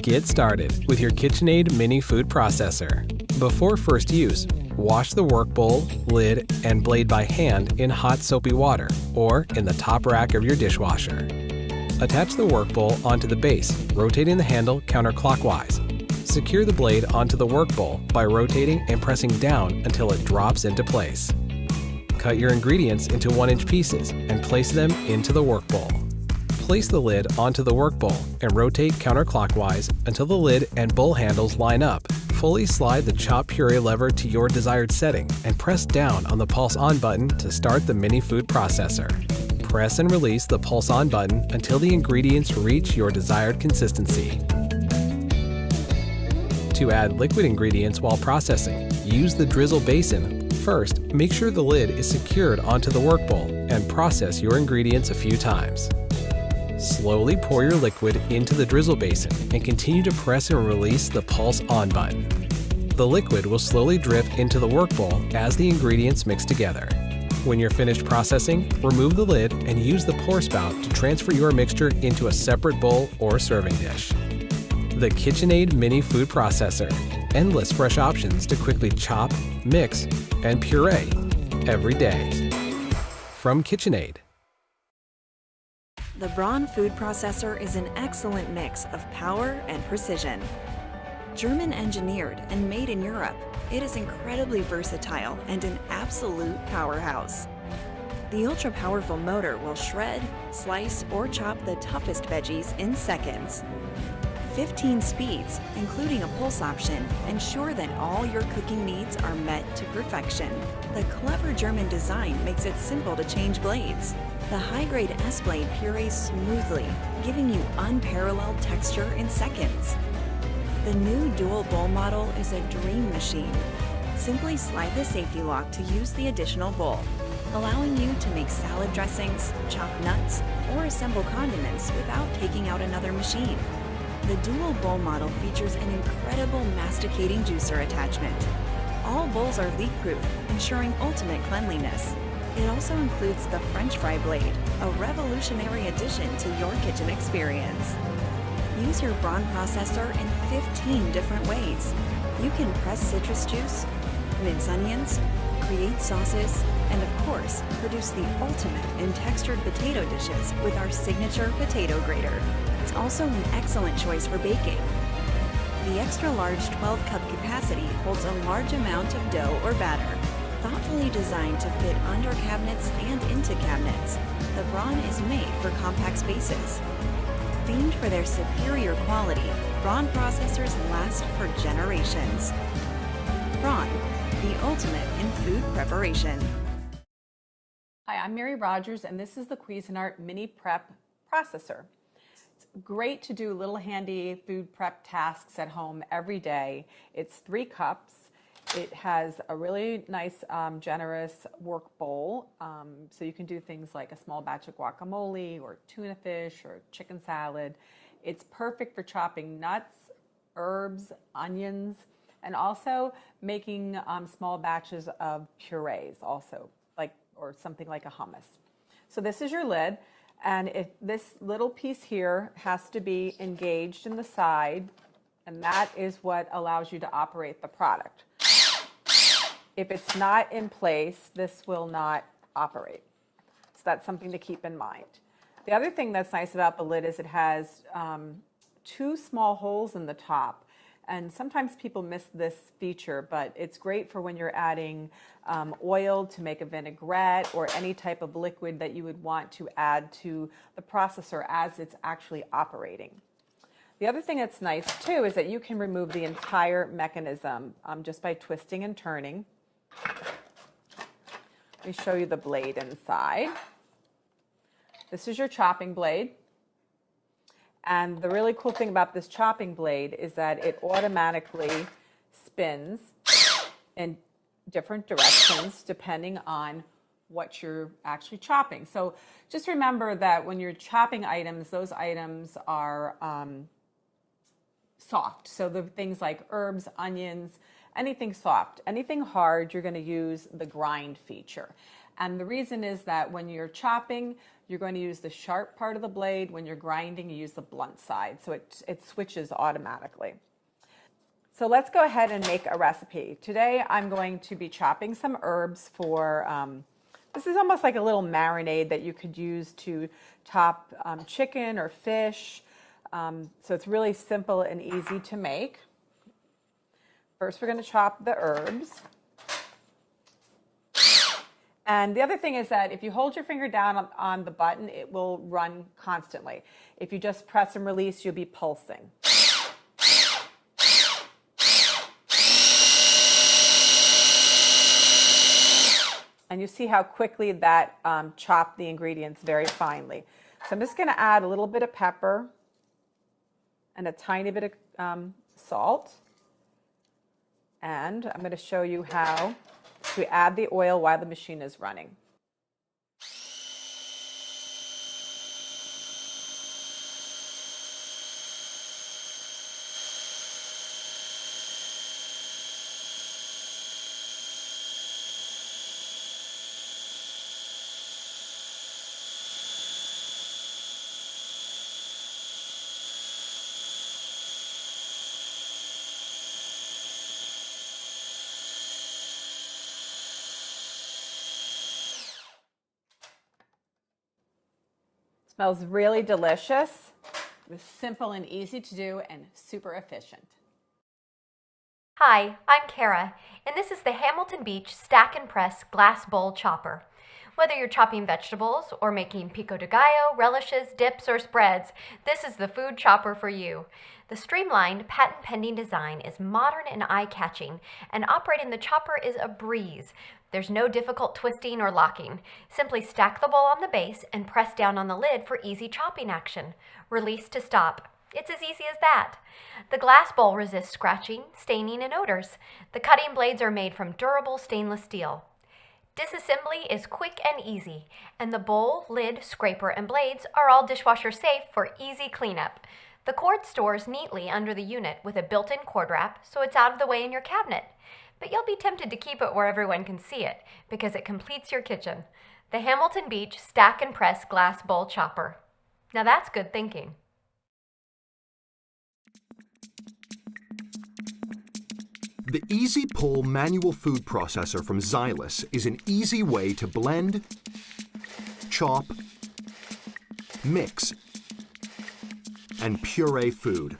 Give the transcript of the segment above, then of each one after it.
Get started with your KitchenAid mini food processor. Before first use, wash the work bowl, lid, and blade by hand in hot soapy water or in the top rack of your dishwasher. Attach the work bowl onto the base, rotating the handle counterclockwise. Secure the blade onto the work bowl by rotating and pressing down until it drops into place. Cut your ingredients into 1-inch pieces and place them into the work bowl. Place the lid onto the work bowl and rotate counterclockwise until the lid and bowl handles line up. Fully slide the chopped puree lever to your desired setting and press down on the pulse on button to start the mini food processor. Press and release the pulse on button until the ingredients reach your desired consistency. To add liquid ingredients while processing, use the drizzle basin. First, make sure the lid is secured onto the work bowl and process your ingredients a few times. Slowly pour your liquid into the drizzle basin and continue to press and release the pulse on button. The liquid will slowly drip into the work bowl as the ingredients mix together. When you're finished processing, remove the lid and use the pour spout to transfer your mixture into a separate bowl or serving dish. The KitchenAid Mini Food Processor. Endless fresh options to quickly chop, mix, and puree every day. From KitchenAid. The Braun food processor is an excellent mix of power and precision. German engineered and made in Europe, it is incredibly versatile and an absolute powerhouse. The ultra-powerful motor will shred, slice, or chop the toughest veggies in seconds. 15 speeds, including a pulse option, ensure that all your cooking needs are met to perfection. The clever German design makes it simple to change blades. The high-grade S-blade purees smoothly, giving you unparalleled texture in seconds. The new dual bowl model is a dream machine. Simply slide the safety lock to use the additional bowl, allowing you to make salad dressings, chop nuts, or assemble condiments without taking out another machine. The dual bowl model features an incredible masticating juicer attachment. All bowls are leak-proof, ensuring ultimate cleanliness. It also includes the French fry blade, a revolutionary addition to your kitchen experience. Use your Braun processor in 15 different ways. You can press citrus juice, mince onions, create sauces, and of course, produce the ultimate in textured potato dishes with our signature potato grater. It's also an excellent choice for baking. The extra large 12-cup capacity holds a large amount of dough or batter. Thoughtfully designed to fit under cabinets and into cabinets, the Braun is made for compact spaces. Famed for their superior quality, Braun processors last for generations. Braun, the ultimate in food preparation. Hi, I'm Mary Rogers, and this is the Cuisinart Mini Prep Processor. It's great to do little handy food prep tasks at home every day. It's 3 cups. It has a really nice, generous work bowl, so you can do things like a small batch of guacamole or tuna fish or chicken salad. It's perfect for chopping nuts, herbs, onions, and also making small batches of purees also, or something like a hummus. So this is your lid, and this little piece here has to be engaged in the side, and that is what allows you to operate the product. If it's not in place, this will not operate. So that's something to keep in mind. The other thing that's nice about the lid is it has 2 small holes in the top. And sometimes people miss this feature, but it's great for when you're adding oil to make a vinaigrette or any type of liquid that you would want to add to the processor as it's actually operating. The other thing that's nice too is that you can remove the entire mechanism just by twisting and turning. Let me show you the blade inside. This is your chopping blade. And the really cool thing about this chopping blade is that it automatically spins in different directions depending on what you're actually chopping. So just remember that when you're chopping items, those items are soft. So the things like herbs, onions, anything soft. Anything hard, you're going to use the grind feature. And the reason is that when you're chopping, you're going to use the sharp part of the blade. When you're grinding, you use the blunt side. So it switches automatically. So let's go ahead and make a recipe. Today, I'm going to be chopping some herbs for, this is almost like a little marinade that you could use to top chicken or fish. So it's really simple and easy to make. First, we're going to chop the herbs. And the other thing is that if you hold your finger down on the button, it will run constantly. If you just press and release, you'll be pulsing. And you see how quickly that chopped the ingredients very finely. So I'm just going to add a little bit of pepper and a tiny bit of salt. And I'm going to show you how to add the oil while the machine is running. Smells really delicious. It's simple and easy to do and super efficient. Hi, I'm Kara, and this is the Hamilton Beach Stack and Press Glass Bowl Chopper. Whether you're chopping vegetables or making pico de gallo, relishes, dips, or spreads, this is the food chopper for you. The streamlined, patent-pending design is modern and eye-catching, and operating the chopper is a breeze. There's no difficult twisting or locking. Simply stack the bowl on the base and press down on the lid for easy chopping action. Release to stop. It's as easy as that. The glass bowl resists scratching, staining, and odors. The cutting blades are made from durable stainless steel. Disassembly is quick and easy, and the bowl, lid, scraper, and blades are all dishwasher safe for easy cleanup. The cord stores neatly under the unit with a built-in cord wrap, so it's out of the way in your cabinet. But you'll be tempted to keep it where everyone can see it, because it completes your kitchen. The Hamilton Beach Stack and Press Glass Bowl Chopper. Now that's good thinking. The Easy Pull manual food processor from Zyliss is an easy way to blend, chop, mix, and puree food.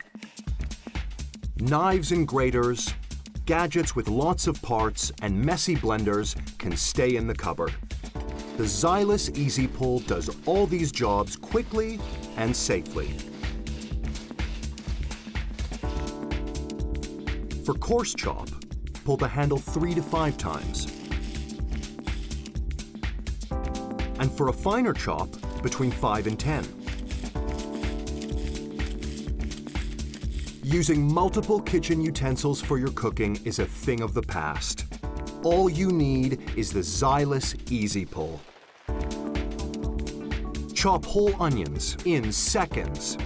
Knives and graters, gadgets with lots of parts, and messy blenders can stay in the cupboard. The Zyliss Easy Pull does all these jobs quickly and safely. For coarse chop, pull the handle 3 to 5 times. And for a finer chop, between 5 and 10. Using multiple kitchen utensils for your cooking is a thing of the past. All you need is the Zyliss Easy Pull. Chop whole onions in seconds.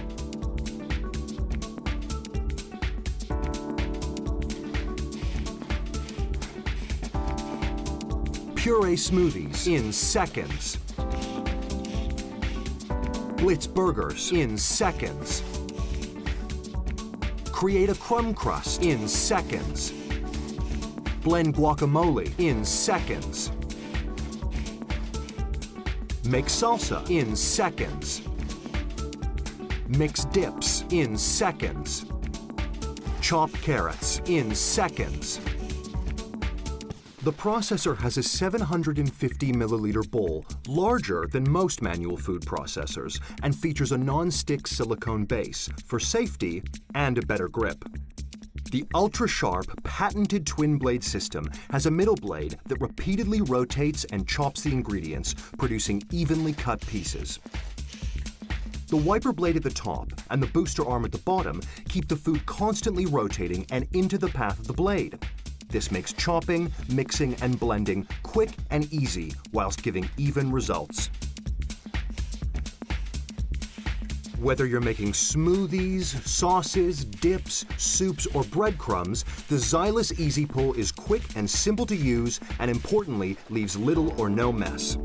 Puree smoothies in seconds. Blitz burgers in seconds. Create a crumb crust in seconds. Blend guacamole in seconds. Make salsa in seconds. Mix dips in seconds. Chop carrots in seconds. The processor has a 750 milliliter bowl, larger than most manual food processors, and features a non-stick silicone base for safety and a better grip. The ultra-sharp, patented twin blade system has a middle blade that repeatedly rotates and chops the ingredients, producing evenly cut pieces. The wiper blade at the top and the booster arm at the bottom keep the food constantly rotating and into the path of the blade. This makes chopping, mixing, and blending quick and easy whilst giving even results. Whether you're making smoothies, sauces, dips, soups, or breadcrumbs, the Zyliss Easy Pull is quick and simple to use, and importantly, leaves little or no mess.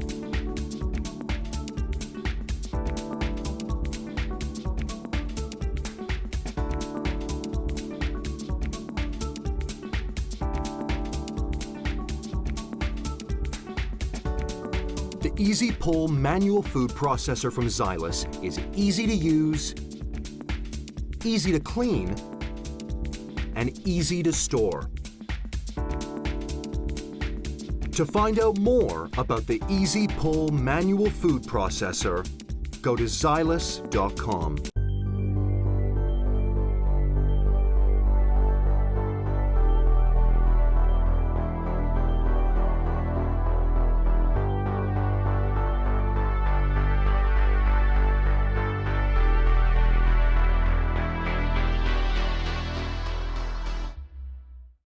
The Easy Pull manual food processor from Zyliss is easy to use, easy to clean, and easy to store. To find out more about the Easy Pull manual food processor, go to zyliss.com.